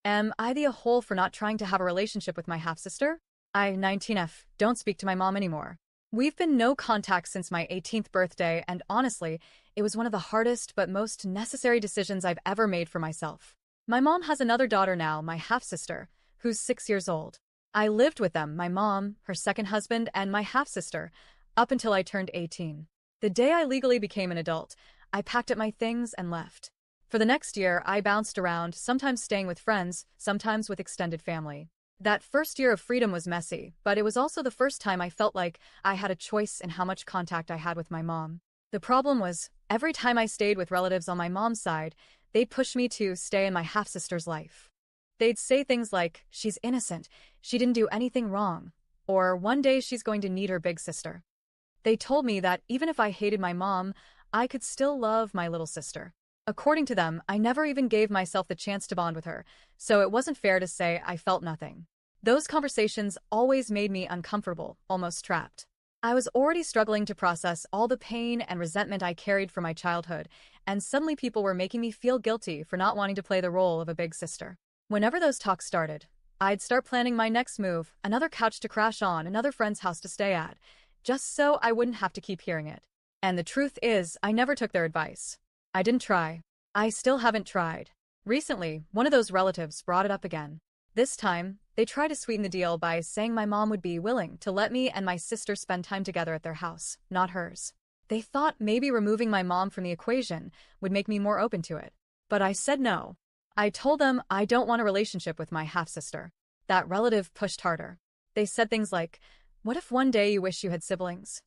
Am I the a-hole for not trying to have a relationship with my half-sister? I, 19F, don't speak to my mom anymore. We've been no contact since my 18th birthday, and honestly, it was one of the hardest but most necessary decisions I've ever made for myself. My mom has another daughter now, my half-sister, who's 6 years old. I lived with them, my mom, her second husband, and my half-sister, up until I turned 18. The day I legally became an adult, I packed up my things and left. For the next year, I bounced around, sometimes staying with friends, sometimes with extended family. That first year of freedom was messy, but it was also the first time I felt like I had a choice in how much contact I had with my mom. The problem was, every time I stayed with relatives on my mom's side, they'd push me to stay in my half-sister's life. They'd say things like, she's innocent, she didn't do anything wrong, or one day she's going to need her big sister. They told me that even if I hated my mom, I could still love my little sister. According to them, I never even gave myself the chance to bond with her, so it wasn't fair to say I felt nothing. Those conversations always made me uncomfortable, almost trapped. I was already struggling to process all the pain and resentment I carried from my childhood, and suddenly people were making me feel guilty for not wanting to play the role of a big sister. Whenever those talks started, I'd start planning my next move, another couch to crash on, another friend's house to stay at, just so I wouldn't have to keep hearing it. And the truth is, I never took their advice. I didn't try. I still haven't tried. Recently, one of those relatives brought it up again. This time, they tried to sweeten the deal by saying my mom would be willing to let me and my sister spend time together at their house, not hers. They thought maybe removing my mom from the equation would make me more open to it. But I said no. I told them I don't want a relationship with my half-sister. That relative pushed harder. They said things like, what if one day you wish you had siblings?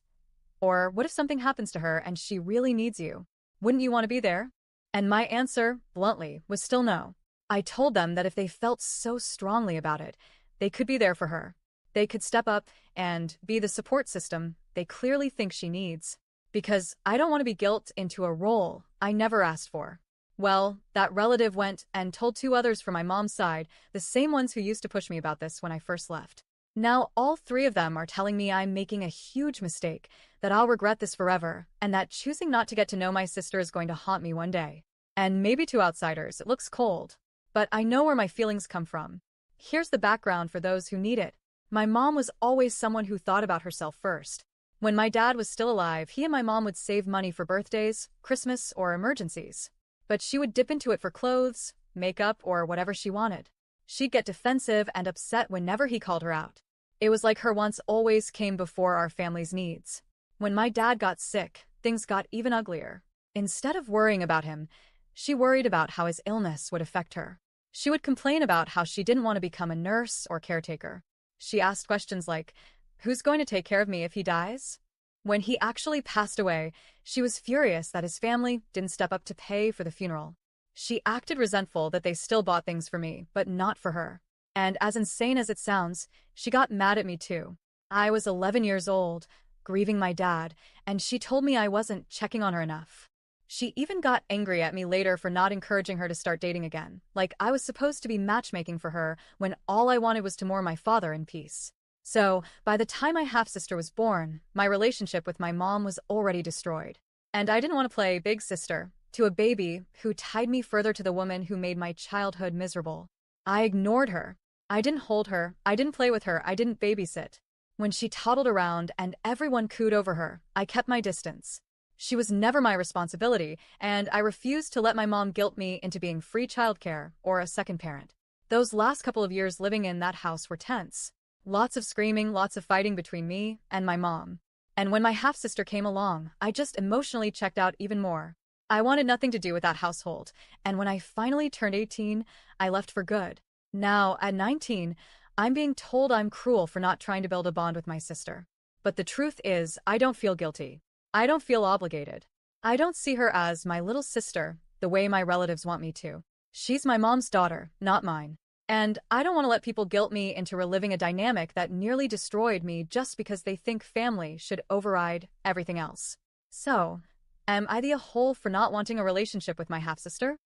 Or what if something happens to her and she really needs you? Wouldn't you want to be there? And my answer, bluntly, was still no. I told them that if they felt so strongly about it, they could be there for her. They could step up and be the support system they clearly think she needs. Because I don't want to be guilt into a role I never asked for. Well, that relative went and told two others from my mom's side, the same ones who used to push me about this when I first left. Now all three of them are telling me I'm making a huge mistake, that I'll regret this forever, and that choosing not to get to know my sister is going to haunt me one day. And maybe to outsiders it looks cold, but I know where my feelings come from. Here's the background for those who need it. My mom was always someone who thought about herself first. When my dad was still alive, he and my mom would save money for birthdays, Christmas, or emergencies. But she would dip into it for clothes, makeup, or whatever she wanted. She'd get defensive and upset whenever he called her out. It was like her wants always came before our family's needs. When my dad got sick, things got even uglier. Instead of worrying about him, she worried about how his illness would affect her. She would complain about how she didn't want to become a nurse or caretaker. She asked questions like, who's going to take care of me if he dies? When he actually passed away, she was furious that his family didn't step up to pay for the funeral. She acted resentful that they still bought things for me, but not for her. And as insane as it sounds, she got mad at me too. I was 11 years old, grieving my dad, and she told me I wasn't checking on her enough. She even got angry at me later for not encouraging her to start dating again, like I was supposed to be matchmaking for her when all I wanted was to mourn my father in peace. So, by the time my half-sister was born, my relationship with my mom was already destroyed. And I didn't want to play big sister to a baby who tied me further to the woman who made my childhood miserable. I ignored her. I didn't hold her, I didn't play with her, I didn't babysit. When she toddled around and everyone cooed over her, I kept my distance. She was never my responsibility, and I refused to let my mom guilt me into being free childcare or a second parent. Those last couple of years living in that house were tense. Lots of screaming, lots of fighting between me and my mom. And when my half-sister came along, I just emotionally checked out even more. I wanted nothing to do with that household, and when I finally turned 18, I left for good. Now, at 19, I'm being told I'm cruel for not trying to build a bond with my sister. But the truth is, I don't feel guilty. I don't feel obligated. I don't see her as my little sister, the way my relatives want me to. She's my mom's daughter, not mine. And I don't want to let people guilt me into reliving a dynamic that nearly destroyed me just because they think family should override everything else. So, am I the a-hole for not wanting a relationship with my half-sister?